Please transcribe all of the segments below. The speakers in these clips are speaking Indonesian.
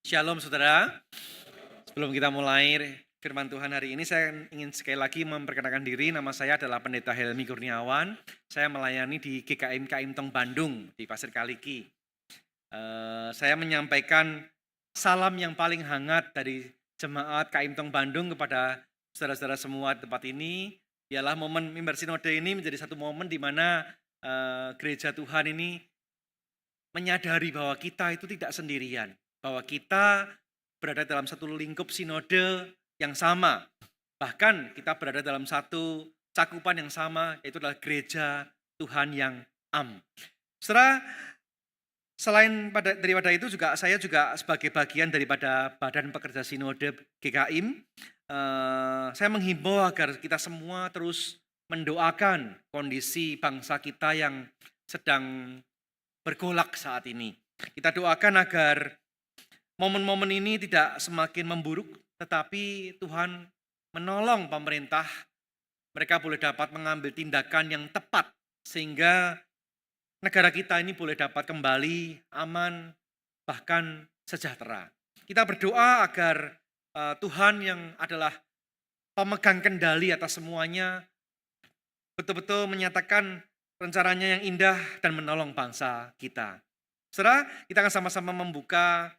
Shalom saudara, sebelum kita mulai firman Tuhan hari ini saya ingin sekali lagi memperkenalkan diri. Nama saya adalah Pendeta Helmi Kurniawan. Saya melayani di GKIM Kaimtong Bandung di Pasir Kaliki. Saya menyampaikan salam yang paling hangat dari jemaat Kaimtong Bandung kepada saudara-saudara semua di tempat ini. Ialah momen mimbar sinode ini menjadi satu momen di mana gereja Tuhan ini menyadari bahwa kita itu tidak sendirian, bahwa kita berada dalam satu lingkup sinode yang sama. Bahkan kita berada dalam satu cakupan yang sama, yaitu adalah gereja Tuhan yang am. Saudara, selain daripada itu saya juga sebagai bagian daripada Badan Pekerja Sinode GKIM, saya menghimbau agar kita semua terus mendoakan kondisi bangsa kita yang sedang bergolak saat ini. Kita doakan agar momen-momen ini tidak semakin memburuk, tetapi Tuhan menolong pemerintah, mereka boleh dapat mengambil tindakan yang tepat, sehingga negara kita ini boleh dapat kembali aman, bahkan sejahtera. Kita berdoa agar Tuhan yang adalah pemegang kendali atas semuanya, betul-betul menyatakan rencananya yang indah dan menolong bangsa kita. Saudara, kita akan sama-sama membuka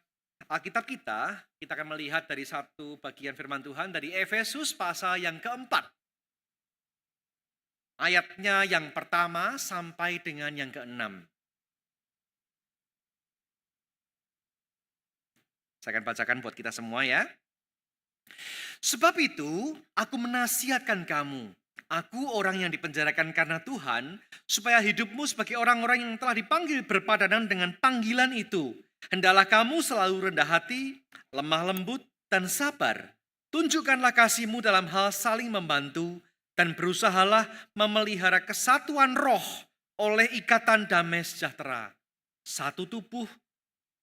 Alkitab kita akan melihat dari satu bagian firman Tuhan dari Efesus pasal yang keempat. Ayatnya yang pertama sampai dengan yang keenam. Saya akan bacakan buat kita semua ya. Sebab itu, aku menasihatkan kamu, aku orang yang dipenjarakan karena Tuhan, supaya hidupmu sebagai orang-orang yang telah dipanggil berpadanan dengan panggilan itu. Hendaklah kamu selalu rendah hati, lemah lembut, dan sabar. Tunjukkanlah kasihmu dalam hal saling membantu, dan berusahalah memelihara kesatuan roh oleh ikatan damai sejahtera. Satu tubuh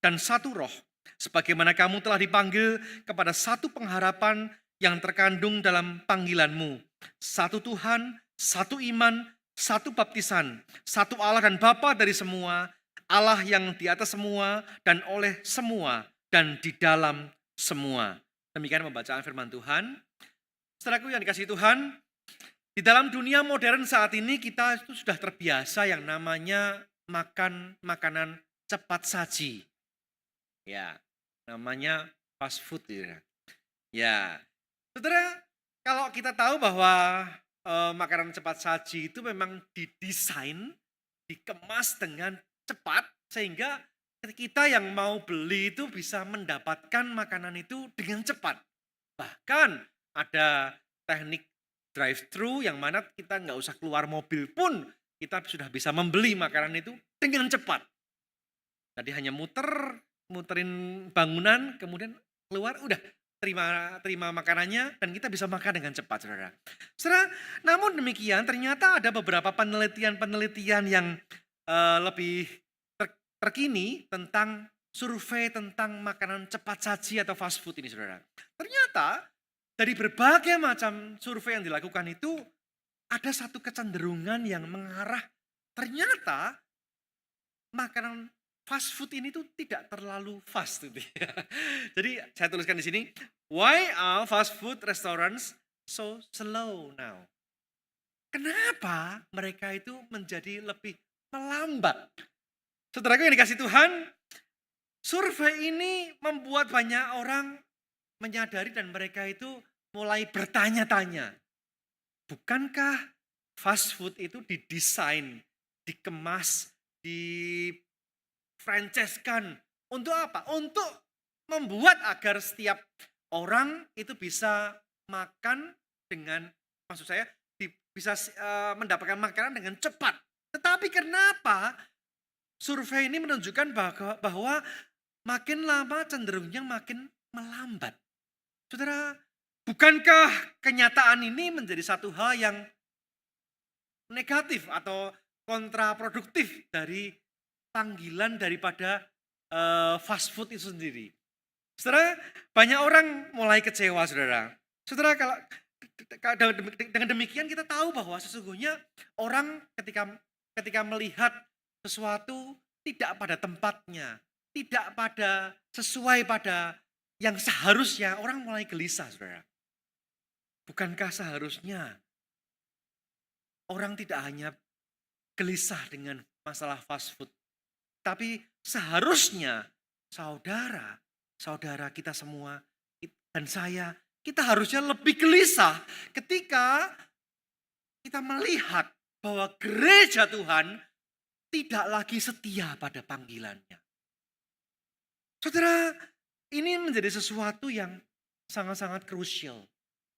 dan satu roh. Sebagaimana kamu telah dipanggil kepada satu pengharapan yang terkandung dalam panggilanmu. Satu Tuhan, satu iman, satu baptisan, satu Allah dan Bapa dari semua, Allah yang di atas semua dan oleh semua dan di dalam semua. Demikian pembacaan firman Tuhan. Saudaraku yang dikasihi Tuhan, di dalam dunia modern saat ini kita itu sudah terbiasa yang namanya makan makanan cepat saji. Ya, namanya fast food ya. Ya, saudara, kalau kita tahu bahwa makanan cepat saji itu memang didesain, dikemas dengan cepat sehingga kita yang mau beli itu bisa mendapatkan makanan itu dengan cepat. Bahkan ada teknik drive-thru yang mana kita nggak usah keluar mobil pun kita sudah bisa membeli makanan itu dengan cepat. Tadi hanya muterin bangunan, kemudian keluar, udah terima makanannya, dan kita bisa makan dengan cepat, saudara. Saudara, namun demikian ternyata ada beberapa penelitian yang lebih terkini tentang survei tentang makanan cepat saji atau fast food ini, saudara. Ternyata dari berbagai macam survei yang dilakukan itu ada satu kecenderungan yang mengarah ternyata makanan fast food ini tuh tidak terlalu fast gitu ya. Jadi saya tuliskan di sini, why are fast food restaurants so slow now? Kenapa mereka itu menjadi lebih melambat? Saudaraku yang dikasih Tuhan, survei ini membuat banyak orang menyadari dan mereka itu mulai bertanya-tanya. Bukankah fast food itu didesain, dikemas, franchise-kan. Untuk apa? Untuk membuat agar setiap orang itu bisa makan dengan, maksud saya bisa mendapatkan makanan dengan cepat. Tetapi kenapa survei ini menunjukkan bahwa makin lama cenderungnya makin melambat. Saudara, bukankah kenyataan ini menjadi satu hal yang negatif atau kontraproduktif dari panggilan daripada fast food itu sendiri? Saudara, banyak orang mulai kecewa, saudara. Saudara, kalau dengan demikian kita tahu bahwa sesungguhnya orang ketika melihat sesuatu tidak pada tempatnya, tidak pada sesuai pada yang seharusnya, orang mulai gelisah, saudara. Bukankah seharusnya orang tidak hanya gelisah dengan masalah fast food, tapi seharusnya saudara kita semua dan saya, kita harusnya lebih gelisah ketika kita melihat bahwa gereja Tuhan tidak lagi setia pada panggilannya. Saudara, ini menjadi sesuatu yang sangat-sangat krusial.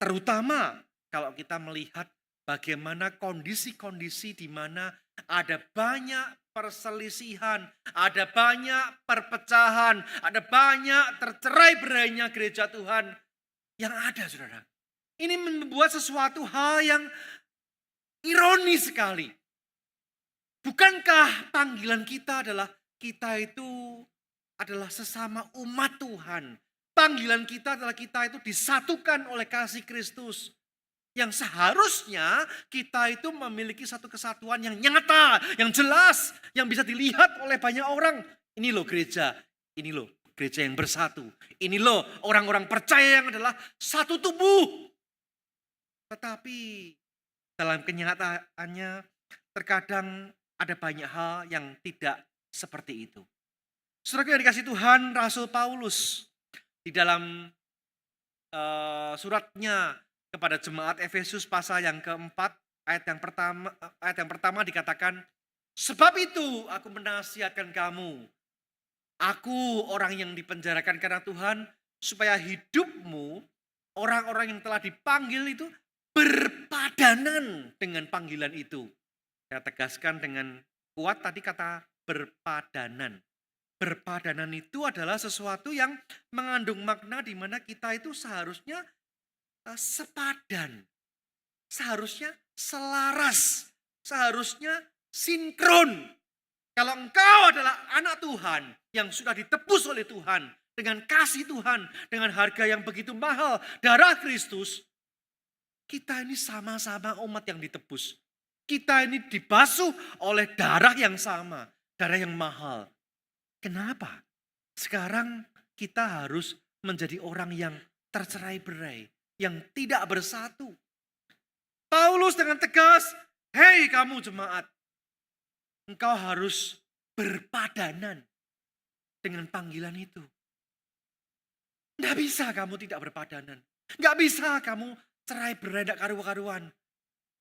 Terutama kalau kita melihat bagaimana kondisi-kondisi di mana ada banyak perselisihan, ada banyak perpecahan, ada banyak tercerai-berainya gereja Tuhan yang ada, saudara. Ini membuat sesuatu hal yang ironis sekali. Bukankah panggilan kita itu adalah sesama umat Tuhan. Panggilan kita adalah kita itu disatukan oleh kasih Kristus. Yang seharusnya kita itu memiliki satu kesatuan yang nyata, yang jelas, yang bisa dilihat oleh banyak orang. Ini loh gereja yang bersatu. Ini loh orang-orang percaya yang adalah satu tubuh. Tetapi dalam kenyataannya terkadang ada banyak hal yang tidak seperti itu. Saudara yang dikasih Tuhan, Rasul Paulus di dalam suratnya kepada jemaat Efesus pasal yang keempat, ayat yang pertama dikatakan, sebab itu aku menasihatkan kamu, aku orang yang dipenjarakan karena Tuhan, supaya hidupmu, orang-orang yang telah dipanggil itu berpadanan dengan panggilan itu. Saya tegaskan dengan kuat tadi kata berpadanan. Berpadanan itu adalah sesuatu yang mengandung makna di mana kita itu seharusnya sepadan. Seharusnya selaras. Seharusnya sinkron. Kalau engkau adalah anak Tuhan yang sudah ditebus oleh Tuhan. Dengan kasih Tuhan. Dengan harga yang begitu mahal. Darah Kristus. Kita ini sama-sama umat yang ditebus. Kita ini dibasuh oleh darah yang sama. Darah yang mahal. Kenapa? Sekarang kita harus menjadi orang yang tercerai-berai, yang tidak bersatu. Paulus dengan tegas, hei kamu jemaat, engkau harus berpadanan dengan panggilan itu. Tidak bisa kamu tidak berpadanan. Tidak bisa kamu cerai-berai, tidak karu-karuan.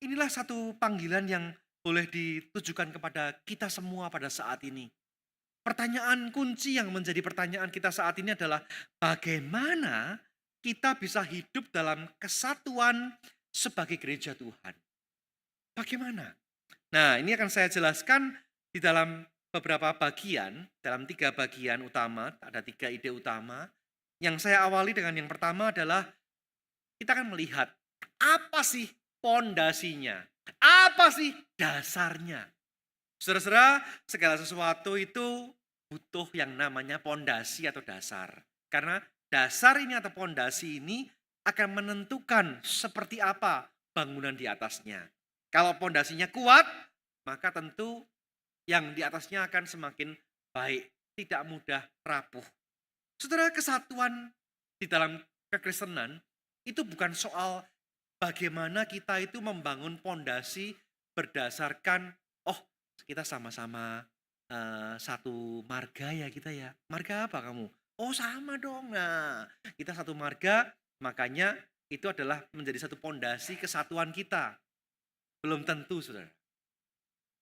Inilah satu panggilan yang boleh ditujukan kepada kita semua pada saat ini. Pertanyaan kunci yang menjadi pertanyaan kita saat ini adalah bagaimana kita bisa hidup dalam kesatuan sebagai gereja Tuhan. Bagaimana? Nah, ini akan saya jelaskan di dalam beberapa bagian, dalam 3 bagian utama, ada 3 ide utama. Yang saya awali dengan yang pertama adalah kita akan melihat apa sih pondasinya, apa sih dasarnya. Saudara-saudara, segala sesuatu itu butuh yang namanya pondasi atau dasar. Karena dasar ini atau pondasi ini akan menentukan seperti apa bangunan di atasnya. Kalau pondasinya kuat, maka tentu yang di atasnya akan semakin baik, tidak mudah rapuh. Saudara, kesatuan di dalam kekristenan itu bukan soal bagaimana kita itu membangun pondasi berdasarkan kita sama-sama satu marga ya kita ya. Marga apa kamu? Oh sama dong. Nah, kita satu marga, makanya itu adalah menjadi satu pondasi kesatuan kita. Belum tentu, saudara.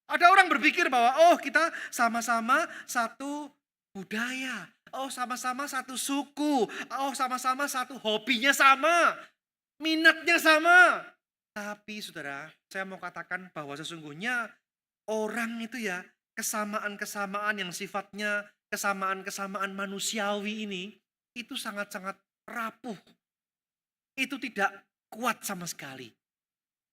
Ada orang berpikir bahwa kita sama-sama satu budaya. Sama-sama satu suku. Sama-sama satu hobinya sama. Minatnya sama. Tapi saudara, saya mau katakan bahwa sesungguhnya orang itu ya, kesamaan-kesamaan yang sifatnya kesamaan-kesamaan manusiawi ini, itu sangat-sangat rapuh. Itu tidak kuat sama sekali.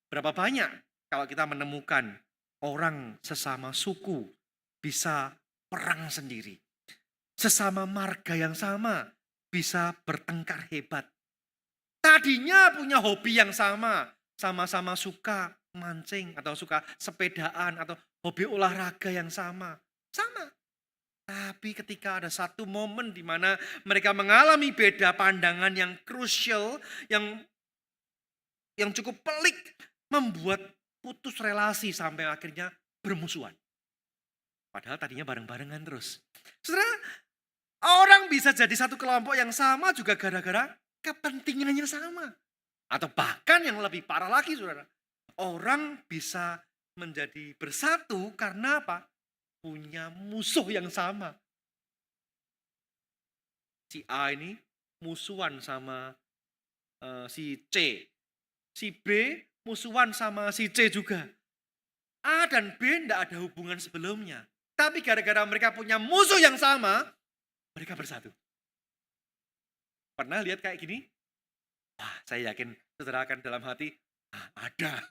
Berapa banyak kalau kita menemukan orang sesama suku bisa perang sendiri. Sesama marga yang sama bisa bertengkar hebat. Tadinya punya hobi yang sama-sama suka mancing atau suka sepedaan atau hobi olahraga yang sama. Tapi ketika ada satu momen di mana mereka mengalami beda pandangan yang krusial, yang cukup pelik, membuat putus relasi sampai akhirnya bermusuhan. Padahal tadinya bareng-barengan terus. Saudara, orang bisa jadi satu kelompok yang sama juga gara-gara kepentingannya sama. Atau bahkan yang lebih parah lagi, saudara. Orang bisa menjadi bersatu karena apa? Punya musuh yang sama. Si A ini musuhan sama si C. Si B musuhan sama si C juga. A dan B tidak ada hubungan sebelumnya. Tapi gara-gara mereka punya musuh yang sama, mereka bersatu. Pernah lihat kayak gini? Wah, saya yakin saudara akan dalam hati, ada.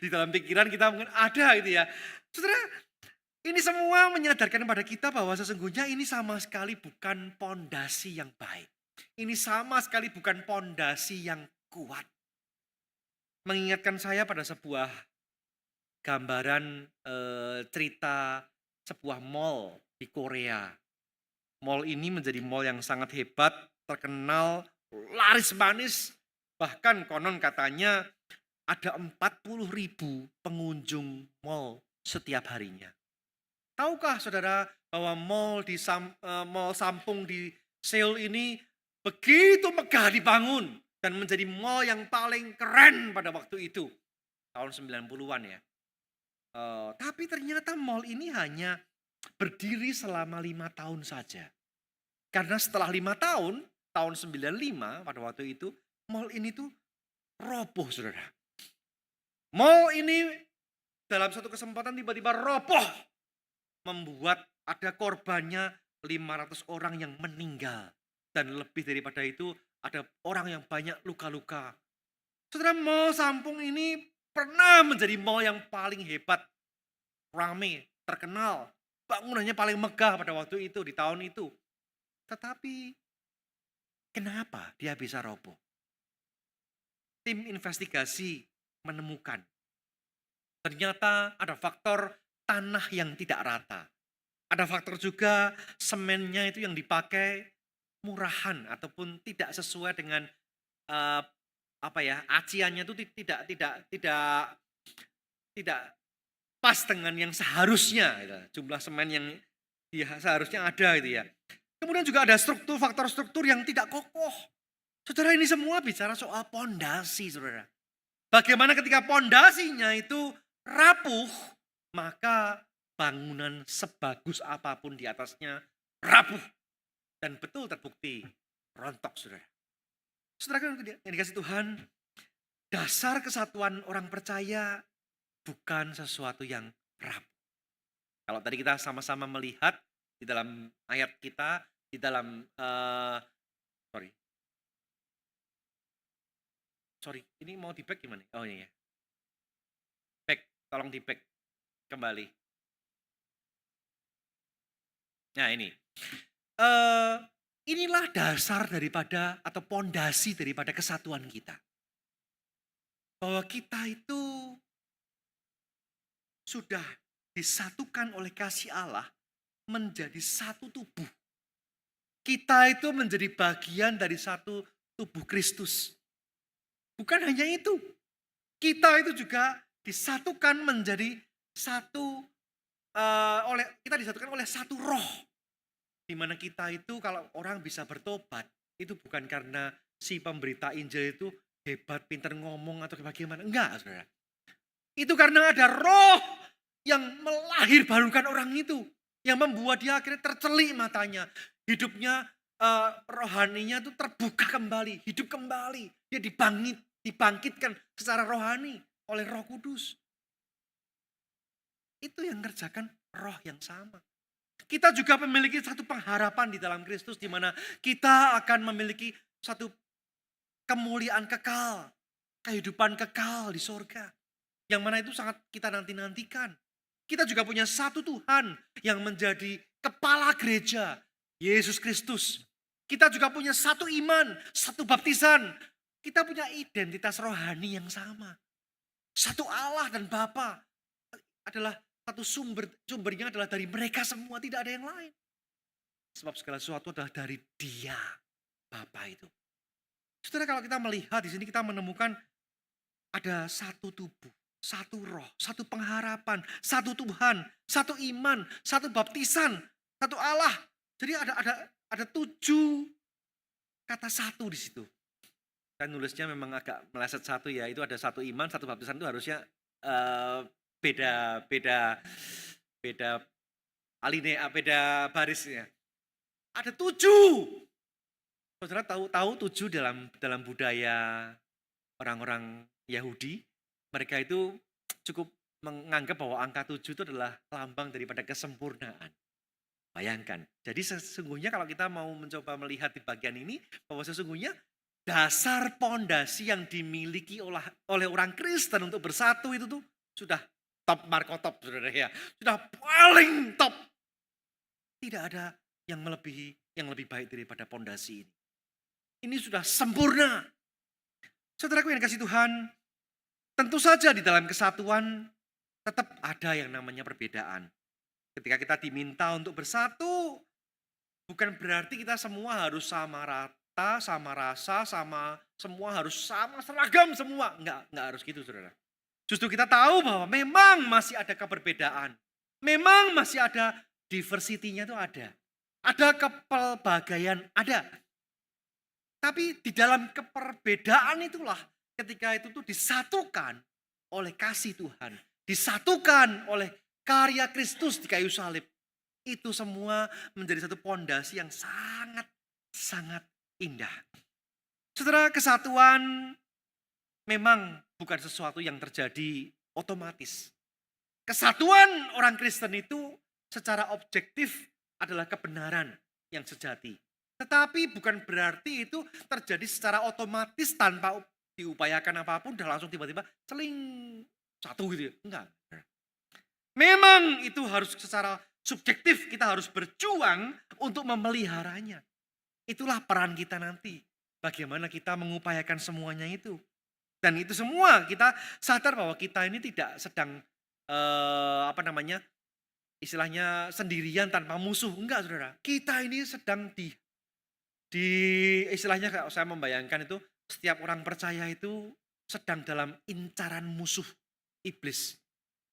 Di dalam pikiran kita mungkin ada gitu ya. Saudara, ini semua menyadarkan pada kita bahwa sesungguhnya ini sama sekali bukan pondasi yang baik. Ini sama sekali bukan pondasi yang kuat. Mengingatkan saya pada sebuah gambaran cerita sebuah mall di Korea. Mall ini menjadi mall yang sangat hebat, terkenal, laris manis. Bahkan konon katanya ada 40.000 pengunjung mall setiap harinya. Tahukah saudara bahwa mall Sampung di Seoul ini begitu megah dibangun dan menjadi mall yang paling keren pada waktu itu. Tahun 90-an ya. Tapi ternyata mall ini hanya berdiri selama 5 tahun saja. Karena setelah 5 tahun, tahun 95 pada waktu itu, mall ini tuh roboh, saudara. Mall ini dalam satu kesempatan tiba-tiba roboh. Membuat ada korbannya 500 orang yang meninggal. Dan lebih daripada itu ada orang yang banyak luka-luka. Saudara, mall Sampung ini pernah menjadi mall yang paling hebat. Rame, terkenal. Bangunannya paling megah pada waktu itu, di tahun itu. Tetapi kenapa dia bisa roboh? Tim investigasi menemukan ternyata ada faktor tanah yang tidak rata. Ada faktor juga semennya itu yang dipakai murahan ataupun tidak sesuai dengan aciannya itu tidak pas dengan yang seharusnya gitu. Jumlah semen yang seharusnya ada gitu ya. Kemudian juga ada faktor struktur yang tidak kokoh. Saudara, ini semua bicara soal pondasi, saudara. Bagaimana ketika pondasinya itu rapuh, maka bangunan sebagus apapun di atasnya rapuh. Dan betul terbukti rontok, saudara. Saudara yang dikasih Tuhan, dasar kesatuan orang percaya bukan sesuatu yang rapuh. Kalau tadi kita sama-sama melihat di dalam ayat kita, di dalam, sorry, ini mau di back gimana? Oh iya, back, tolong di back kembali. Nah ini, inilah dasar daripada atau pondasi daripada kesatuan kita. Bahwa kita itu sudah disatukan oleh kasih Allah menjadi satu tubuh. Kita itu menjadi bagian dari satu tubuh Kristus. Bukan hanya itu. Kita itu juga disatukan menjadi satu kita disatukan oleh satu roh. Di mana kita itu kalau orang bisa bertobat itu bukan karena si pemberita Injil itu hebat, pintar ngomong atau bagaimana. Enggak, saudara. Itu karena ada roh yang melahirbarukan orang itu. Yang membuat dia akhirnya tercelik matanya. Hidupnya, rohaninya itu terbuka kembali. Hidup kembali. Dia dibangkitkan secara rohani oleh Roh Kudus. Itu yang mengerjakan roh yang sama. Kita juga memiliki satu pengharapan di dalam Kristus. Di mana kita akan memiliki satu kemuliaan kekal. Kehidupan kekal di sorga. Yang mana itu sangat kita nanti-nantikan. Kita juga punya satu Tuhan yang menjadi kepala gereja, Yesus Kristus. Kita juga punya satu iman, satu baptisan. Kita punya identitas rohani yang sama. Satu Allah dan Bapa adalah satu sumbernya adalah dari mereka semua, tidak ada yang lain. Sebab segala sesuatu adalah dari Dia, Bapa itu. Saudara, kalau kita melihat di sini kita menemukan ada satu tubuh, satu roh, satu pengharapan, satu Tuhan, satu iman, satu baptisan, satu Allah. Jadi ada 7 kata satu di situ. Saya nulisnya memang agak meleset satu ya, itu ada satu iman, satu baptisan itu harusnya beda beda beda alinea, beda barisnya. Ada 7. Saudara tahu 7 dalam budaya orang-orang Yahudi, mereka itu cukup menganggap bahwa angka 7 itu adalah lambang daripada kesempurnaan. Bayangkan, jadi sesungguhnya kalau kita mau mencoba melihat di bagian ini, bahwa sesungguhnya dasar pondasi yang dimiliki oleh orang Kristen untuk bersatu itu tuh sudah top markotop, saudara ya. Sudah paling top. Tidak ada yang lebih baik daripada pondasi ini. Ini sudah sempurna. Saudaraku yang kasih Tuhan, tentu saja di dalam kesatuan tetap ada yang namanya perbedaan. Ketika kita diminta untuk bersatu, bukan berarti kita semua harus sama rata, sama rasa, semua harus sama seragam semua. Enggak harus gitu, saudara. Justru kita tahu bahwa memang masih ada keberbedaan. Memang masih ada diversity-nya itu ada. Ada kepelbagaian, ada. Tapi di dalam keperbedaan itulah ketika itu tuh disatukan oleh kasih Tuhan. Disatukan oleh karya Kristus di kayu salib. Itu semua menjadi satu pondasi yang sangat indah. Saudara, kesatuan memang bukan sesuatu yang terjadi otomatis. Kesatuan orang Kristen itu secara objektif adalah kebenaran yang sejati. Tetapi bukan berarti itu terjadi secara otomatis tanpa diupayakan apapun, udah langsung tiba-tiba celing satu gitu ya. Enggak. Memang itu harus secara subjektif, kita harus berjuang untuk memeliharanya. Itulah peran kita nanti. Bagaimana kita mengupayakan semuanya itu. Dan itu semua kita sadar bahwa kita ini tidak sedang istilahnya sendirian tanpa musuh. Enggak, saudara. Kita ini sedang di istilahnya kalau saya membayangkan itu setiap orang percaya itu sedang dalam incaran musuh iblis.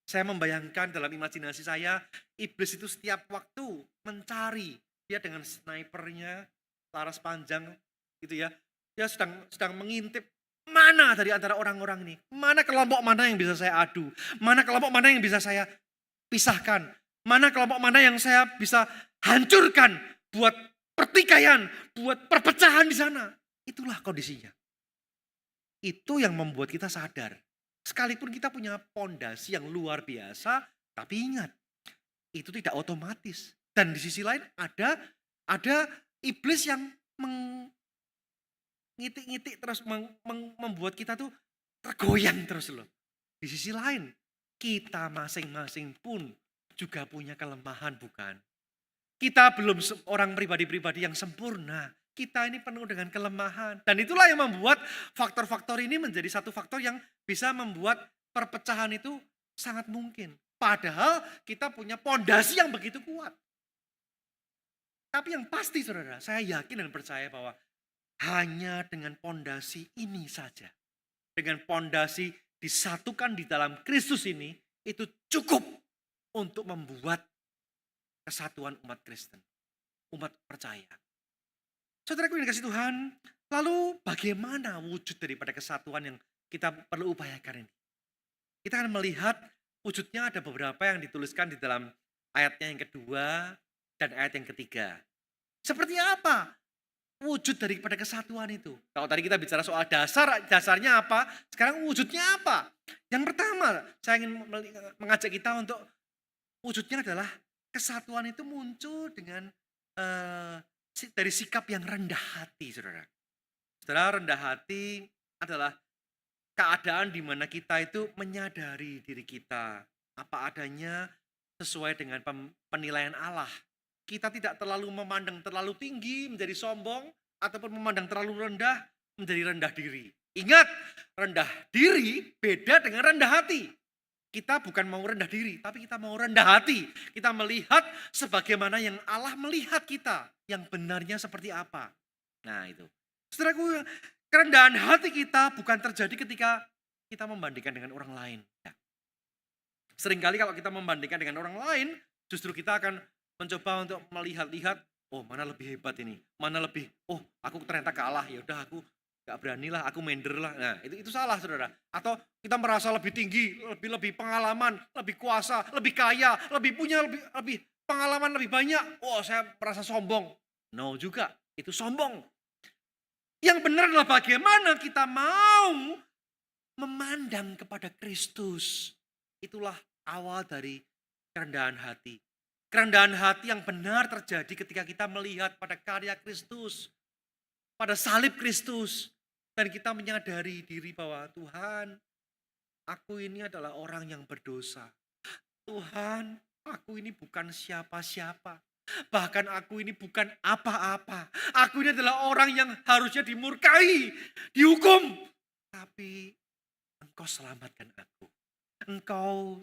Saya membayangkan dalam imajinasi saya, iblis itu setiap waktu mencari, dia dengan snipernya, laras panjang gitu ya. Dia sedang mengintip mana dari antara orang-orang ini, mana kelompok mana yang bisa saya adu, mana kelompok mana yang bisa saya pisahkan, mana kelompok mana yang saya bisa hancurkan buat pertikaian, buat perpecahan di sana. Itulah kondisinya. Itu yang membuat kita sadar. Sekalipun kita punya pondasi yang luar biasa, tapi ingat, itu tidak otomatis. Dan di sisi lain ada iblis yang mengitik-ngitik terus membuat kita tuh tergoyang terus loh. Di sisi lain, kita masing-masing pun juga punya kelemahan, bukan? Kita belum orang pribadi-pribadi yang sempurna. Kita ini penuh dengan kelemahan. Dan itulah yang membuat faktor-faktor ini menjadi satu faktor yang bisa membuat perpecahan itu sangat mungkin. Padahal kita punya pondasi yang begitu kuat. Tapi yang pasti, saudara, saya yakin dan percaya bahwa hanya dengan pondasi ini saja. Dengan pondasi disatukan di dalam Kristus ini, itu cukup untuk membuat kesatuan umat Kristen. Umat percaya. Saudaraku yang dikasih Tuhan, lalu bagaimana wujud daripada kesatuan yang kita perlu upayakan ini? Kita akan melihat wujudnya ada beberapa yang dituliskan di dalam ayatnya yang kedua dan ayat yang ketiga. Seperti apa wujud daripada kesatuan itu? Kalau tadi kita bicara soal dasarnya apa, sekarang wujudnya apa? Yang pertama, saya ingin mengajak kita untuk wujudnya adalah kesatuan itu muncul dengan dari sikap yang rendah hati, saudara. Saudara, rendah hati adalah keadaan di mana kita itu menyadari diri kita apa adanya sesuai dengan penilaian Allah. Kita tidak terlalu memandang terlalu tinggi menjadi sombong ataupun memandang terlalu rendah menjadi rendah diri. Ingat, rendah diri beda dengan rendah hati. Kita bukan mau rendah diri, tapi kita mau rendah hati. Kita melihat sebagaimana yang Allah melihat kita. Yang benarnya seperti apa. Nah itu. Saudaraku, kerendahan hati kita bukan terjadi ketika kita membandingkan dengan orang lain. Ya. Seringkali kalau kita membandingkan dengan orang lain, justru kita akan mencoba untuk melihat-lihat, oh mana lebih hebat ini, mana lebih, oh aku ternyata kalah, ya udah aku gak berani lah, aku minder lah. Nah itu salah saudara. Atau kita merasa lebih tinggi, lebih pengalaman, lebih kuasa, lebih kaya, lebih punya lebih pengalaman lebih banyak. Oh saya merasa sombong. No juga, itu sombong. Yang benar adalah bagaimana kita mau memandang kepada Kristus. Itulah awal dari kerendahan hati. Kerendahan hati yang benar terjadi ketika kita melihat pada karya Kristus, pada salib Kristus. Dan kita menyadari diri bahwa Tuhan, aku ini adalah orang yang berdosa. Tuhan, aku ini bukan siapa-siapa. Bahkan aku ini bukan apa-apa. Aku ini adalah orang yang harusnya dimurkai, dihukum. Tapi Engkau selamatkan aku. Engkau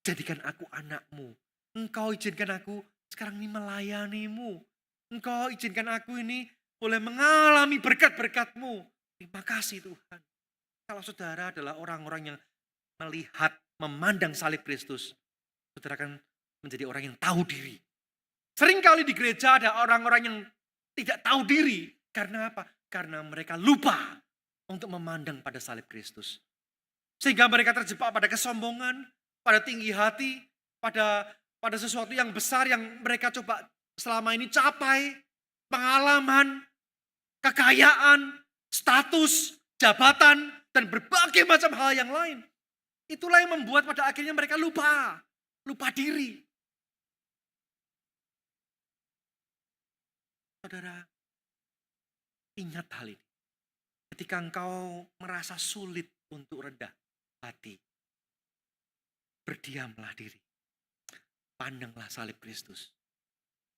jadikan aku anakmu. Engkau izinkan aku sekarang ini melayanimu. Engkau izinkan aku ini boleh mengalami berkat-berkat-Mu. Terima kasih Tuhan. Kalau saudara adalah orang-orang yang melihat, memandang salib Kristus, saudara akan menjadi orang yang tahu diri. Seringkali di gereja ada orang-orang yang tidak tahu diri. Karena apa? Karena mereka lupa untuk memandang pada salib Kristus. Sehingga mereka terjebak pada kesombongan, pada tinggi hati, pada sesuatu yang besar yang mereka coba selama ini capai, pengalaman, kekayaan, status, jabatan, dan berbagai macam hal yang lain. Itulah yang membuat pada akhirnya mereka lupa diri. Saudara, ingat hal ini. Ketika engkau merasa sulit untuk rendah hati, berdiamlah diri. Pandanglah salib Kristus.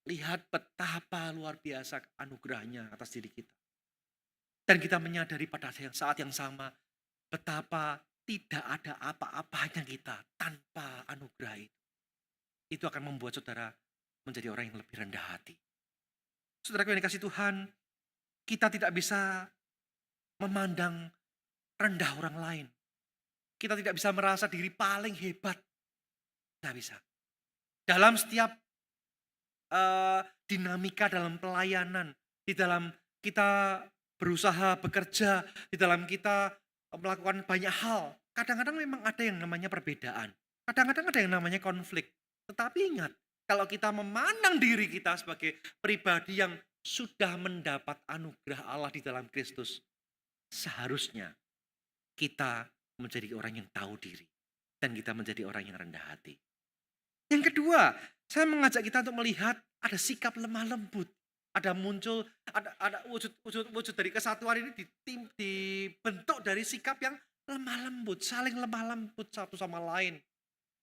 Lihat betapa luar biasa anugerahnya atas diri kita. Dan kita menyadari pada saat yang sama, betapa tidak ada apa-apanya kita tanpa anugerah itu. Itu akan membuat saudara menjadi orang yang lebih rendah hati. Saudara yang dikasih Tuhan, kita tidak bisa memandang rendah orang lain. Kita tidak bisa merasa diri paling hebat. Tidak bisa. Dalam setiap dinamika dalam pelayanan, di dalam kita berusaha bekerja, di dalam kita melakukan banyak hal. Kadang-kadang memang ada yang namanya perbedaan. Kadang-kadang ada yang namanya konflik. Tetapi ingat, kalau kita memandang diri kita sebagai pribadi yang sudah mendapat anugerah Allah di dalam Kristus, seharusnya kita menjadi orang yang tahu diri. Dan kita menjadi orang yang rendah hati. Yang kedua, saya mengajak kita untuk melihat ada sikap lemah lembut. Ada muncul, ada wujud dari kesatuan ini dibentuk dari sikap yang lemah lembut. Saling lemah lembut satu sama lain.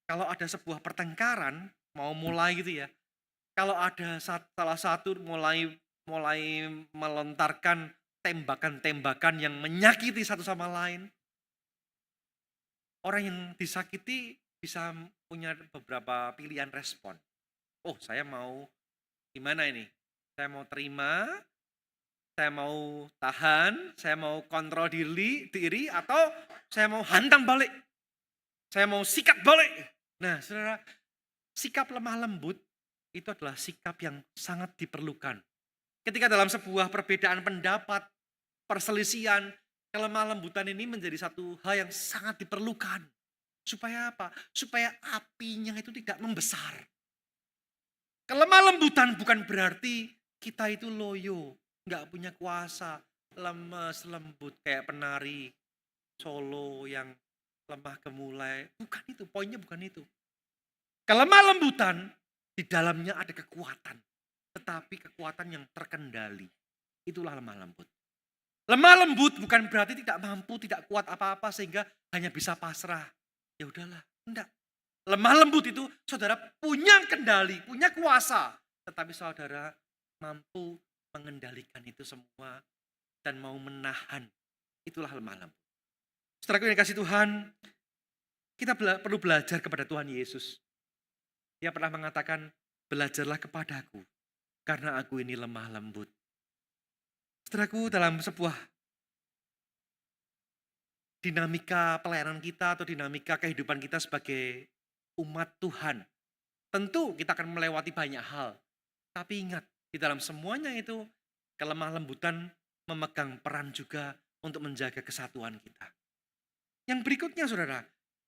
Kalau ada sebuah pertengkaran, mau mulai gitu ya. Kalau ada salah satu mulai melontarkan tembakan-tembakan yang menyakiti satu sama lain. Orang yang disakiti bisa punya beberapa pilihan respon. Oh, saya mau gimana ini? Saya mau terima, saya mau tahan, saya mau kontrol diri atau saya mau hantam balik. Saya mau sikat balik. Nah, saudara, sikap lemah lembut itu adalah sikap yang sangat diperlukan. Ketika dalam sebuah perbedaan pendapat, perselisihan, kelemah lembutan ini menjadi satu hal yang sangat diperlukan. Supaya apa? Supaya apinya itu tidak membesar. Kelemah lembutan bukan berarti kita itu loyo, nggak punya kuasa, lemes, lembut kayak penari solo yang lemah gemulai. Bukan itu, poinnya bukan itu. Kelemah lembutan di dalamnya ada kekuatan, tetapi kekuatan yang terkendali. Itulah lemah lembut. Lemah lembut bukan berarti tidak mampu, tidak kuat apa-apa sehingga hanya bisa pasrah. Ya udahlah, enggak. Lemah lembut itu saudara punya kendali, punya kuasa. Tetapi saudara mampu mengendalikan itu semua dan mau menahan. Itulah lemah lembut. Saudaraku yang dikasih Tuhan, Kita perlu belajar kepada Tuhan Yesus. Dia pernah mengatakan, belajarlah kepadaku, karena aku ini lemah lembut. Saudaraku, dalam sebuah dinamika pelayanan kita atau dinamika kehidupan kita sebagai umat Tuhan, tentu kita akan melewati banyak hal. Tapi ingat, di dalam semuanya itu, kelemah lembutan memegang peran juga untuk menjaga kesatuan kita. Yang berikutnya, saudara,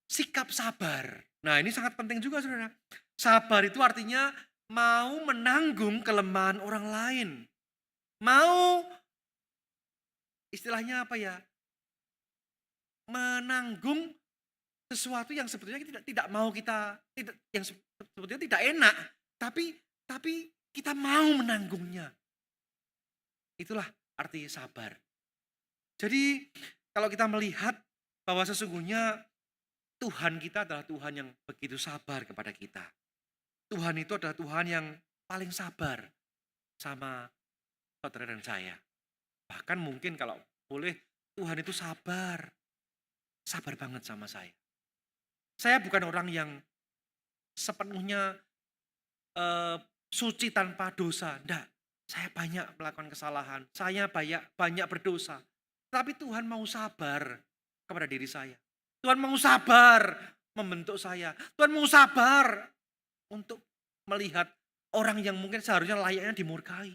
sikap sabar. Nah, ini sangat penting juga, saudara. Sabar itu artinya mau menanggung kelemahan orang lain. Mau, istilahnya apa ya, menanggung sesuatu yang sebetulnya tidak mau kita, yang sebetulnya tidak enak. Tapi kita mau menanggungnya. Itulah arti sabar. Jadi kalau kita melihat bahwa sesungguhnya Tuhan kita adalah Tuhan yang begitu sabar kepada kita. Tuhan itu adalah Tuhan yang paling sabar sama saudara dan saya. Bahkan mungkin kalau boleh, Tuhan itu sabar. Sabar banget sama saya. Saya bukan orang yang sepenuhnya suci tanpa dosa. Enggak, saya banyak melakukan kesalahan. Saya banyak berdosa. Tapi Tuhan mau sabar kepada diri saya. Tuhan mau sabar membentuk saya. Tuhan mau sabar untuk melihat orang yang mungkin seharusnya layaknya dimurkai.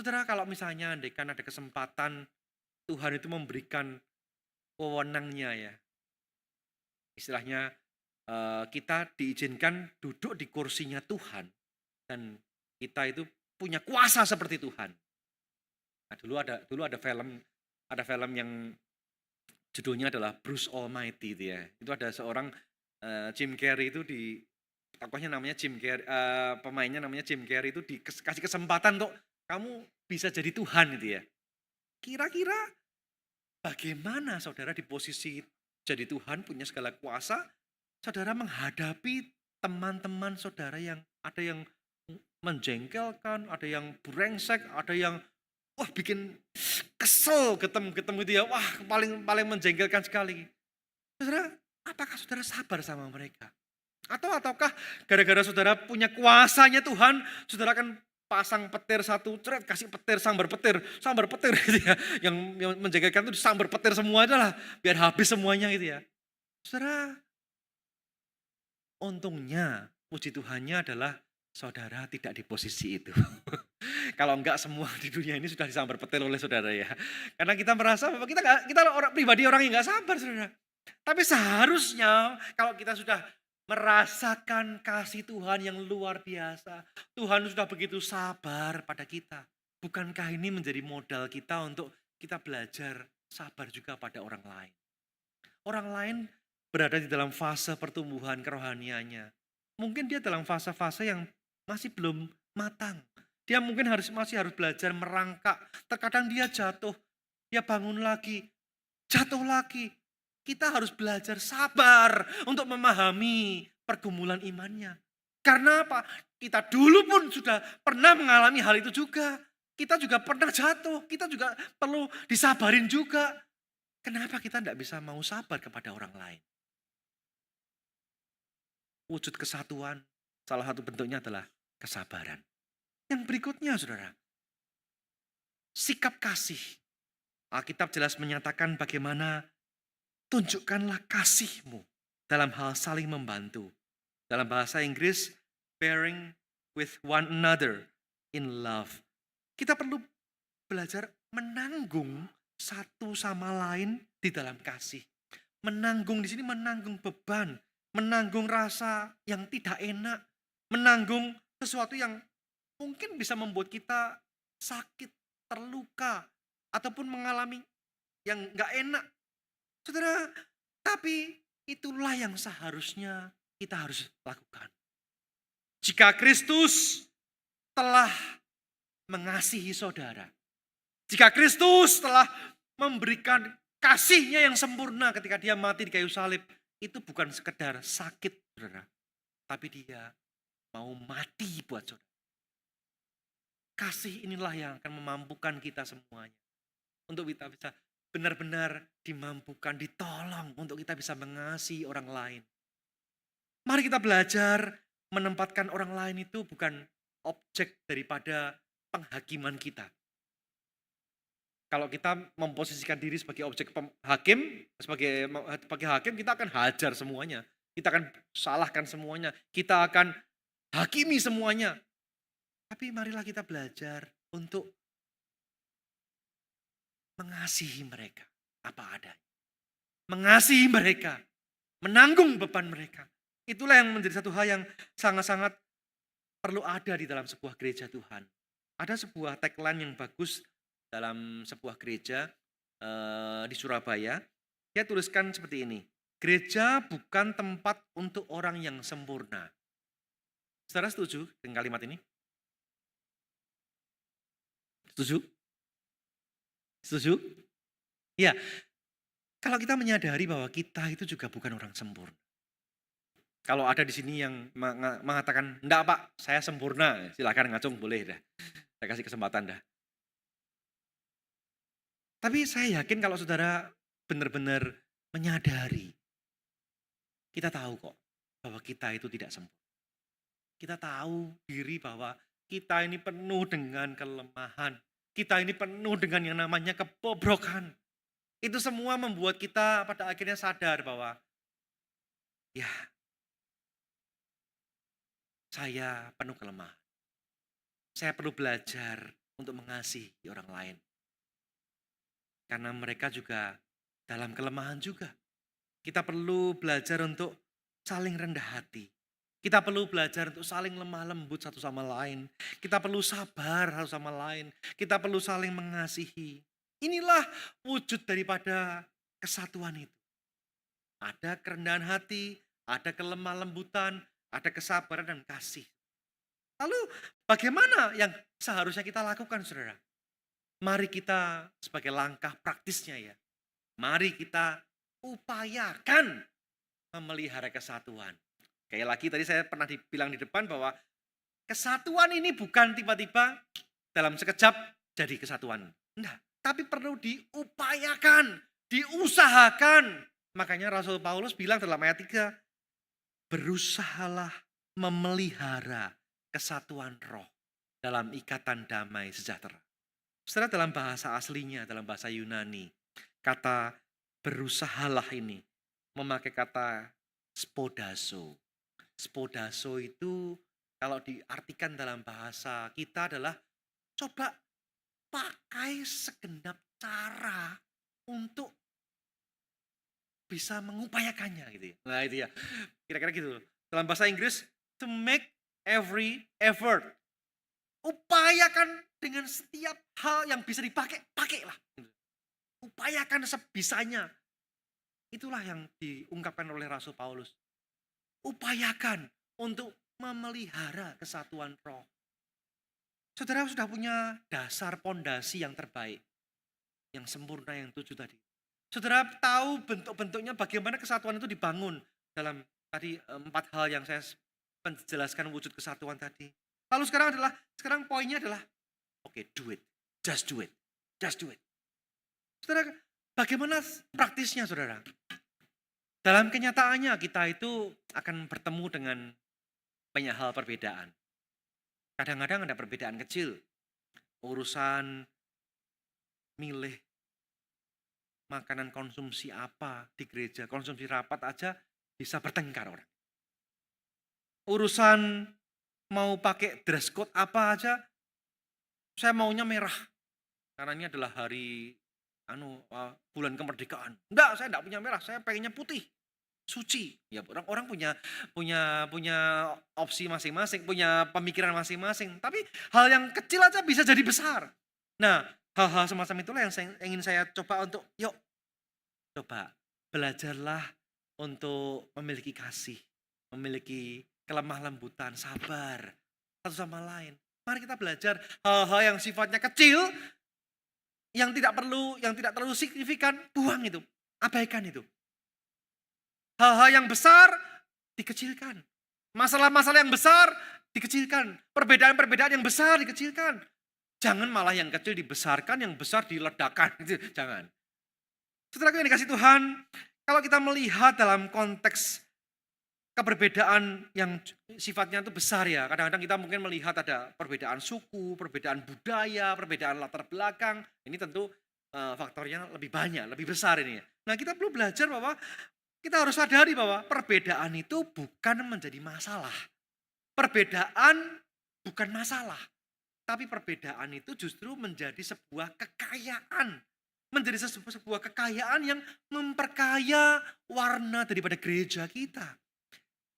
Saudara, kalau misalnya andaikan ada kesempatan Tuhan itu memberikan wewenangnya ya. Istilahnya kita diizinkan duduk di kursinya Tuhan dan kita itu punya kuasa seperti Tuhan. Nah, dulu ada film yang judulnya adalah Bruce Almighty itu ya. Itu ada seorang Jim Carrey itu tokohnya namanya Jim Carrey, pemainnya namanya Jim Carrey itu dikasih kesempatan untuk kamu bisa jadi Tuhan gitu ya. Kira-kira bagaimana saudara di posisi jadi Tuhan punya segala kuasa, saudara menghadapi teman-teman saudara yang ada yang menjengkelkan, ada yang brengsek, ada yang bikin kesel getem-getem gitu ya. Wah, paling menjengkelkan sekali. Saudara, apakah saudara sabar sama mereka? Ataukah gara-gara saudara punya kuasanya Tuhan, saudara akan pasang petir satu, kasih petir, sambar petir gitu ya. Yang menjengkelkan itu disambar petir semua aja lah, biar habis semuanya gitu ya. Saudara, untungnya, puji Tuhannya adalah saudara tidak di posisi itu. Kalau enggak semua di dunia ini sudah disambar petir oleh saudara ya. Karena kita merasa bahwa kita orang pribadi orang yang enggak sabar saudara. Tapi seharusnya kalau kita sudah merasakan kasih Tuhan yang luar biasa. Tuhan sudah begitu sabar pada kita. Bukankah ini menjadi modal kita untuk kita belajar sabar juga pada orang lain. Orang lain berada di dalam fase pertumbuhan kerohaniannya. Mungkin dia dalam fase-fase yang masih belum matang. Dia mungkin masih harus belajar merangkak. Terkadang dia jatuh, dia bangun lagi, jatuh lagi. Kita harus belajar sabar untuk memahami pergumulan imannya. Karena apa? Kita dulu pun sudah pernah mengalami hal itu juga. Kita juga pernah jatuh, kita juga perlu disabarin juga. Kenapa kita tidak bisa mau sabar kepada orang lain? Wujud kesatuan, salah satu bentuknya adalah kesabaran. Yang berikutnya saudara, sikap kasih. Alkitab jelas menyatakan bagaimana tunjukkanlah kasihmu dalam hal saling membantu. Dalam bahasa Inggris, bearing with one another in love. Kita perlu belajar menanggung satu sama lain di dalam kasih. Menanggung di sini menanggung beban, menanggung rasa yang tidak enak, menanggung sesuatu yang mungkin bisa membuat kita sakit, terluka, ataupun mengalami yang gak enak. Saudara, tapi itulah yang seharusnya kita harus lakukan. Jika Kristus telah mengasihi saudara, jika Kristus telah memberikan kasihnya yang sempurna ketika dia mati di kayu salib, itu bukan sekedar sakit, saudara, tapi dia mau mati buat saudara. Kasih inilah yang akan memampukan kita semuanya untuk kita bisa benar-benar dimampukan, ditolong untuk kita bisa mengasihi orang lain. Mari kita belajar menempatkan orang lain itu bukan objek daripada penghakiman kita. Kalau kita memposisikan diri sebagai objek hakim, sebagai hakim kita akan hajar semuanya. Kita akan salahkan semuanya. Kita akan hakimi semuanya. Tapi marilah kita belajar untuk mengasihi mereka apa adanya. Mengasihi mereka, menanggung beban mereka. Itulah yang menjadi satu hal yang sangat-sangat perlu ada di dalam sebuah gereja Tuhan. Ada sebuah tagline yang bagus dalam sebuah gereja di Surabaya. Dia tuliskan seperti ini. Gereja bukan tempat untuk orang yang sempurna. Saudara setuju dengan kalimat ini? Setuju? Setuju? Ya, kalau kita menyadari bahwa kita itu juga bukan orang sempurna. Kalau ada di sini yang mengatakan, enggak Pak, saya sempurna, silakan ngacung, boleh dah. Saya kasih kesempatan dah. Tapi saya yakin kalau saudara benar-benar menyadari, kita tahu kok bahwa kita itu tidak sempurna. Kita tahu diri bahwa kita ini penuh dengan kelemahan. Kita ini penuh dengan yang namanya kebobrokan. Itu semua membuat kita pada akhirnya sadar bahwa ya, saya penuh kelemahan. Saya perlu belajar untuk mengasihi orang lain. Karena mereka juga dalam kelemahan juga. Kita perlu belajar untuk saling rendah hati. Kita perlu belajar untuk saling lemah lembut satu sama lain. Kita perlu sabar satu sama lain. Kita perlu saling mengasihi. Inilah wujud daripada kesatuan itu. Ada kerendahan hati, ada kelemah lembutan, ada kesabaran dan kasih. Lalu bagaimana yang seharusnya kita lakukan, saudara? Mari kita sebagai langkah praktisnya ya. Mari kita upayakan memelihara kesatuan. Kayak lagi tadi saya pernah dibilang di depan bahwa kesatuan ini bukan tiba-tiba dalam sekejap jadi kesatuan. Enggak, tapi perlu diupayakan, diusahakan. Makanya Rasul Paulus bilang dalam ayat 3, berusahalah memelihara kesatuan roh dalam ikatan damai sejahtera. Setelah dalam bahasa aslinya, dalam bahasa Yunani, kata berusahalah ini memakai kata spodaso. Spodaso itu kalau diartikan dalam bahasa kita adalah coba pakai segenap cara untuk bisa mengupayakannya gitu ya. Nah itu ya, kira-kira gitu. Dalam bahasa Inggris, to make every effort. Upayakan dengan setiap hal yang bisa dipakai, pakailah. Upayakan sebisanya. Itulah yang diungkapkan oleh Rasul Paulus. Upayakan untuk memelihara kesatuan roh. Saudara sudah punya dasar pondasi yang terbaik. Yang sempurna, yang 7 tadi. Saudara tahu bentuk-bentuknya bagaimana kesatuan itu dibangun. Dalam tadi 4 hal yang saya menjelaskan wujud kesatuan tadi. Lalu sekarang poinnya adalah, oke, do it. Just do it. Just do it. Saudara, bagaimana praktisnya saudara? Dalam kenyataannya kita itu akan bertemu dengan banyak hal perbedaan. Kadang-kadang ada perbedaan kecil. Urusan milih makanan konsumsi apa di gereja, konsumsi rapat aja bisa bertengkar orang. Urusan mau pakai dress code apa aja, saya maunya merah. Karena ini adalah hari bulan kemerdekaan. Enggak, saya enggak punya merah, saya pengennya putih. Suci. Ya orang punya opsi masing-masing, punya pemikiran masing-masing. Tapi hal yang kecil aja bisa jadi besar. Nah, hal-hal semacam itulah yang ingin saya coba untuk, yuk coba belajarlah untuk memiliki kasih, memiliki kelemah lembutan, sabar satu sama lain. Mari kita belajar hal-hal yang sifatnya kecil, yang tidak terlalu signifikan, buang itu, abaikan itu. Hal-hal yang besar dikecilkan. Masalah-masalah yang besar dikecilkan. Perbedaan-perbedaan yang besar dikecilkan. Jangan malah yang kecil dibesarkan, yang besar diledakan. Jangan. Saudaraku yang dikasih Tuhan, kalau kita melihat dalam konteks keberbedaan yang sifatnya itu besar ya. Kadang-kadang kita mungkin melihat ada perbedaan suku, perbedaan budaya, perbedaan latar belakang. Ini tentu faktornya lebih banyak, lebih besar ini ya. Nah kita perlu belajar bahwa kita harus sadari bahwa perbedaan itu bukan menjadi masalah. Perbedaan bukan masalah. Tapi perbedaan itu justru menjadi sebuah kekayaan. Menjadi sebuah kekayaan yang memperkaya warna daripada gereja kita.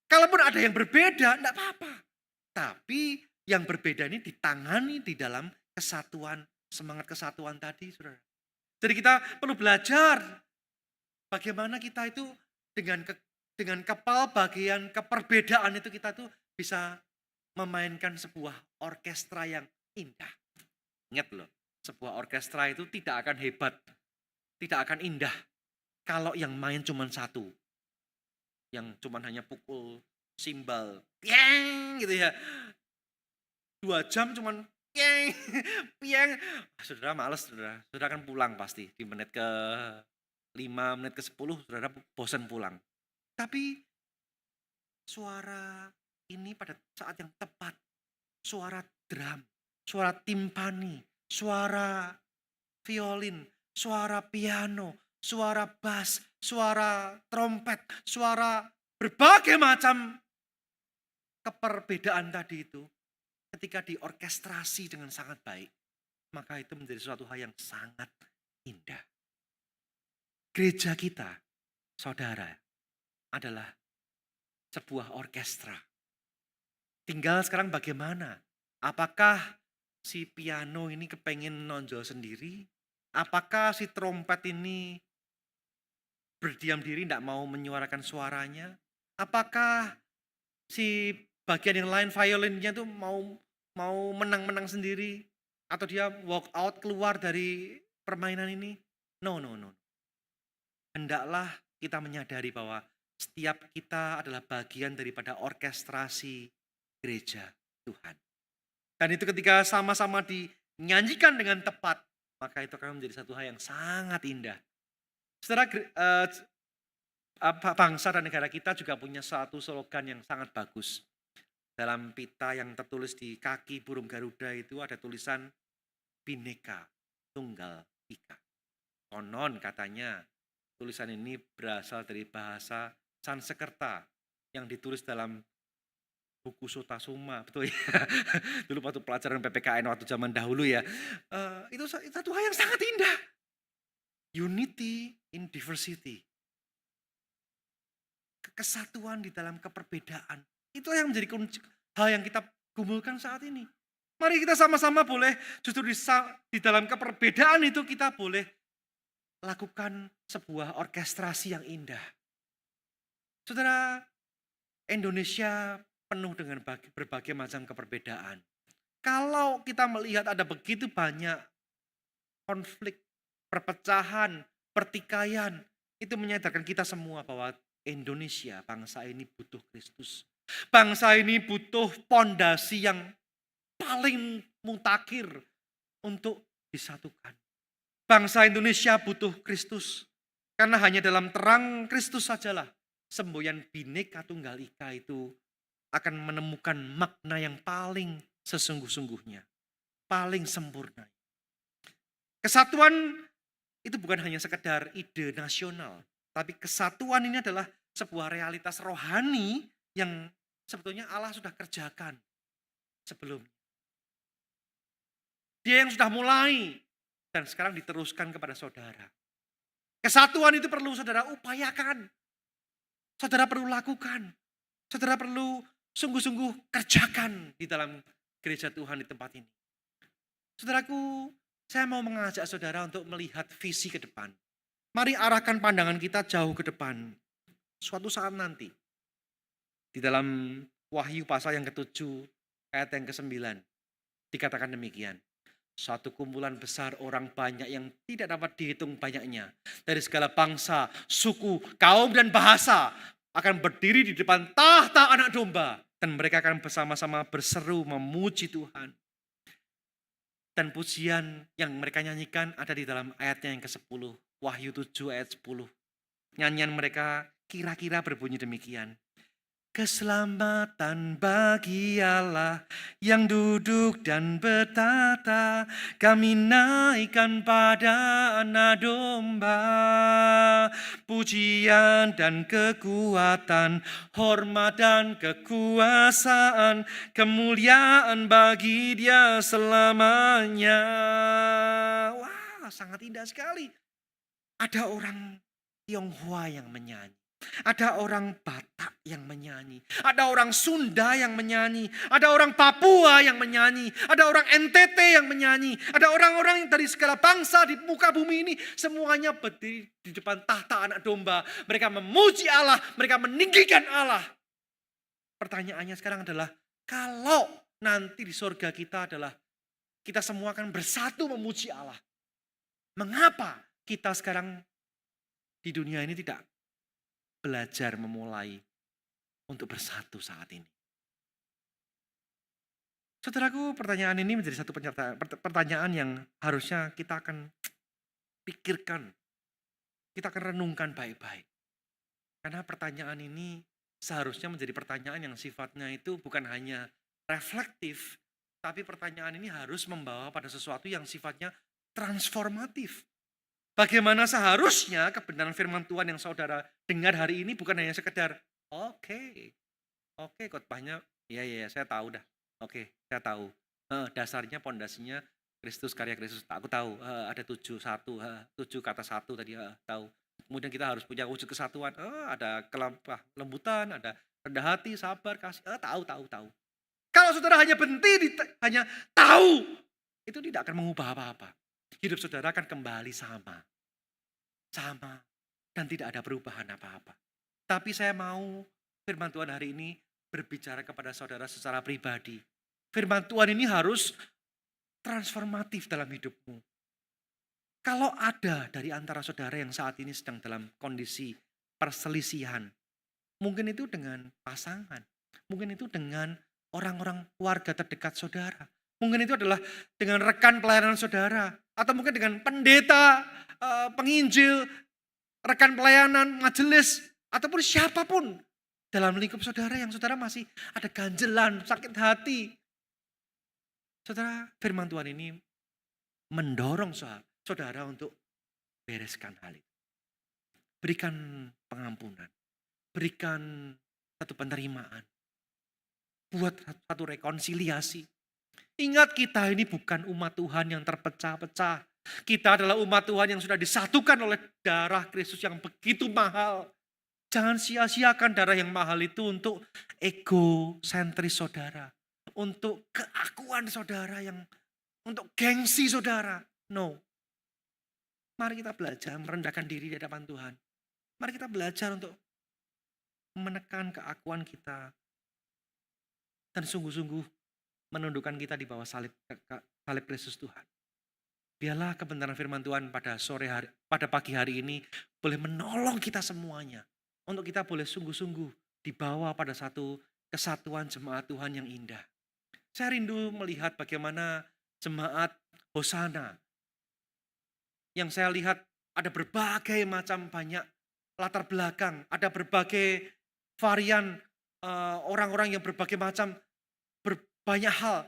Kalaupun ada yang berbeda, enggak apa-apa. Tapi yang berbeda ini ditangani di dalam kesatuan, semangat kesatuan tadi, saudara. Jadi kita perlu belajar bagaimana kita itu dengan kepal bagian keperbedaan itu kita tuh bisa memainkan sebuah orkestra yang indah. Ingat loh, sebuah orkestra itu tidak akan hebat, tidak akan indah kalau yang main cuma satu. Yang cuma hanya pukul simbal, pieng gitu ya. 2 jam cuman pieng, pieng. Saudara males, saudara. Saudara kan pulang pasti di menit ke 5, menit ke 10, saudara bosan pulang. Tapi suara ini pada saat yang tepat, suara drum, suara timpani, suara violin, suara piano, suara bass, suara trompet, suara berbagai macam keperbedaan tadi itu, ketika diorkestrasi dengan sangat baik, maka itu menjadi suatu hal yang sangat indah. Gereja kita, saudara, adalah sebuah orkestra. Tinggal sekarang bagaimana? Apakah si piano ini kepengen nonjol sendiri? Apakah si trompet ini berdiam diri tidak mau menyuarakan suaranya? Apakah si bagian yang lain violinnya tuh mau menang-menang sendiri? Atau dia walk out keluar dari permainan ini? No. Hendaklah kita menyadari bahwa setiap kita adalah bagian daripada orkestrasi gereja Tuhan. Dan itu ketika sama-sama dinyanyikan dengan tepat, maka itu akan menjadi satu hal yang sangat indah. Saudara, bangsa dan negara kita juga punya satu slogan yang sangat bagus. Dalam pita yang tertulis di kaki burung Garuda itu ada tulisan Bhinneka Tunggal Ika. Konon katanya tulisan ini berasal dari bahasa Sanskerta yang ditulis dalam buku Sutasoma, betul ya? Dulu waktu pelajaran PPKN waktu zaman dahulu ya. Itu satu hal yang sangat indah. Unity in diversity. Kesatuan di dalam keperbedaan. Itu yang menjadi hal yang kita gumulkan saat ini. Mari kita sama-sama boleh justru di dalam keperbedaan itu kita boleh lakukan sebuah orkestrasi yang indah. Saudara, Indonesia penuh dengan berbagai macam keperbedaan. Kalau kita melihat ada begitu banyak konflik, perpecahan, pertikaian, itu menyadarkan kita semua bahwa Indonesia, bangsa ini butuh Kristus. Bangsa ini butuh pondasi yang paling mutakhir untuk disatukan. Bangsa Indonesia butuh Kristus. Karena hanya dalam terang Kristus sajalah semboyan Bhinneka Tunggal Ika itu akan menemukan makna yang paling sesungguh-sungguhnya. Paling sempurna. Kesatuan itu bukan hanya sekedar ide nasional. Tapi kesatuan ini adalah sebuah realitas rohani yang sebetulnya Allah sudah kerjakan sebelumnya. Dia yang sudah mulai dan sekarang diteruskan kepada saudara. Kesatuan itu perlu saudara upayakan. Saudara perlu lakukan. Saudara perlu sungguh-sungguh kerjakan di dalam gereja Tuhan di tempat ini. Saudaraku, saya mau mengajak saudara untuk melihat visi ke depan. Mari arahkan pandangan kita jauh ke depan. Suatu saat nanti. Di dalam Wahyu pasal yang ke-7 ayat yang ke-9. Dikatakan demikian. Suatu kumpulan besar orang banyak yang tidak dapat dihitung banyaknya. Dari segala bangsa, suku, kaum dan bahasa. Akan berdiri di depan tahta anak domba. Dan mereka akan bersama-sama berseru memuji Tuhan. Dan pujian yang mereka nyanyikan ada di dalam ayatnya yang ke-10. Wahyu 7 ayat 10. Nyanyian mereka kira-kira berbunyi demikian. Keselamatan bagi Allah yang duduk dan bertata, kami naikkan pada anak domba. Pujian dan kekuatan, hormat dan kekuasaan, kemuliaan bagi Dia selamanya. Wah, sangat indah sekali. Ada orang Tionghoa yang menyanyi. Ada orang Batak yang menyanyi. Ada orang Sunda yang menyanyi. Ada orang Papua yang menyanyi. Ada orang NTT yang menyanyi. Ada orang-orang dari segala bangsa di muka bumi ini. Semuanya berdiri di depan tahta anak domba. Mereka memuji Allah. Mereka meninggikan Allah. Pertanyaannya sekarang adalah, kalau nanti di surga kita adalah, kita semua akan bersatu memuji Allah. Mengapa kita sekarang di dunia ini tidak belajar memulai untuk bersatu saat ini? Saudaraku, pertanyaan ini menjadi satu pertanyaan yang harusnya kita akan pikirkan. Kita akan renungkan baik-baik. Karena pertanyaan ini seharusnya menjadi pertanyaan yang sifatnya itu bukan hanya reflektif, tapi pertanyaan ini harus membawa pada sesuatu yang sifatnya transformatif. Bagaimana seharusnya kebenaran firman Tuhan yang saudara dengar hari ini bukan hanya sekedar, oke, khotbahnya, ya saya tahu dah, oke, saya tahu. Dasarnya, pondasinya Kristus, karya Kristus, aku tahu, ada 7 kata satu tadi, tahu. Kemudian kita harus punya wujud kesatuan, ada kelembutan, ada rendah hati, sabar, kasih, tahu. Kalau saudara hanya berhenti hanya tahu, itu tidak akan mengubah apa-apa. Hidup saudara akan kembali sama, dan tidak ada perubahan apa-apa. Tapi saya mau firman Tuhan hari ini berbicara kepada saudara secara pribadi. Firman Tuhan ini harus transformatif dalam hidupmu. Kalau ada dari antara saudara yang saat ini sedang dalam kondisi perselisihan, mungkin itu dengan pasangan, mungkin itu dengan orang-orang keluarga terdekat saudara, mungkin itu adalah dengan rekan pelayanan saudara, atau mungkin dengan pendeta, penginjil, rekan pelayanan, majelis, ataupun siapapun dalam lingkup saudara yang saudara masih ada ganjelan, sakit hati. Saudara, firman Tuhan ini mendorong saudara untuk bereskan hal itu. Berikan pengampunan, berikan satu penerimaan, buat satu rekonsiliasi. Ingat, kita ini bukan umat Tuhan yang terpecah-pecah. Kita adalah umat Tuhan yang sudah disatukan oleh darah Kristus yang begitu mahal. Jangan sia-siakan darah yang mahal itu untuk egosentris saudara. Untuk keakuan saudara, untuk gengsi saudara. No. Mari kita belajar merendahkan diri di hadapan Tuhan. Mari kita belajar untuk menekan keakuan kita. Dan sungguh-sungguh menundukkan kita di bawah salib Kristus Tuhan. Biarlah kebenaran firman Tuhan pada pagi hari ini boleh menolong kita semuanya. Untuk kita boleh sungguh-sungguh dibawa pada satu kesatuan jemaat Tuhan yang indah. Saya rindu melihat bagaimana jemaat Hosana. Yang saya lihat ada berbagai macam banyak latar belakang. Ada berbagai varian orang-orang yang berbagai macam, banyak hal.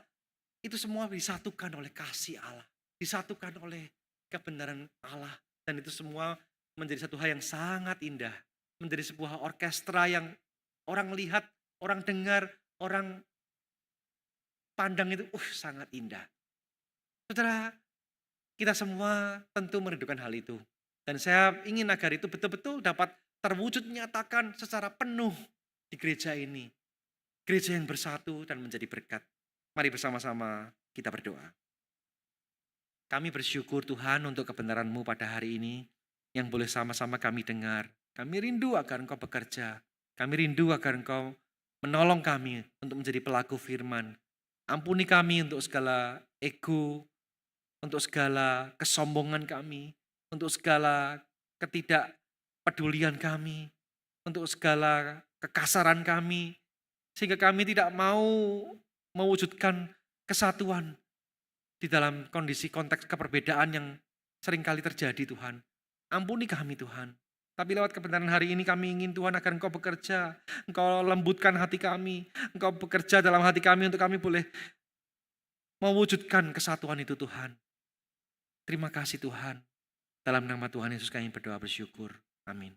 Itu semua disatukan oleh kasih Allah. Disatukan oleh kebenaran Allah. Dan itu semua menjadi satu hal yang sangat indah. Menjadi sebuah orkestra yang orang lihat, orang dengar, orang pandang itu sangat indah. Saudara, kita semua tentu merindukan hal itu. Dan saya ingin agar itu betul-betul dapat terwujud nyatakan secara penuh di gereja ini. Gereja yang bersatu dan menjadi berkat. Mari bersama-sama kita berdoa. Kami bersyukur Tuhan untuk kebenaran-Mu pada hari ini yang boleh sama-sama kami dengar. Kami rindu agar Engkau bekerja. Kami rindu agar Engkau menolong kami untuk menjadi pelaku firman. Ampuni kami untuk segala ego, untuk segala kesombongan kami, untuk segala ketidakpedulian kami, untuk segala kekasaran kami, sehingga kami tidak mau mewujudkan kesatuan di dalam kondisi konteks keperbedaan yang seringkali terjadi Tuhan. Ampuni kami Tuhan. Tapi lewat kebenaran hari ini kami ingin Tuhan agar Engkau bekerja. Engkau lembutkan hati kami. Engkau bekerja dalam hati kami untuk kami boleh mewujudkan kesatuan itu Tuhan. Terima kasih Tuhan. Dalam nama Tuhan Yesus kami berdoa bersyukur. Amin.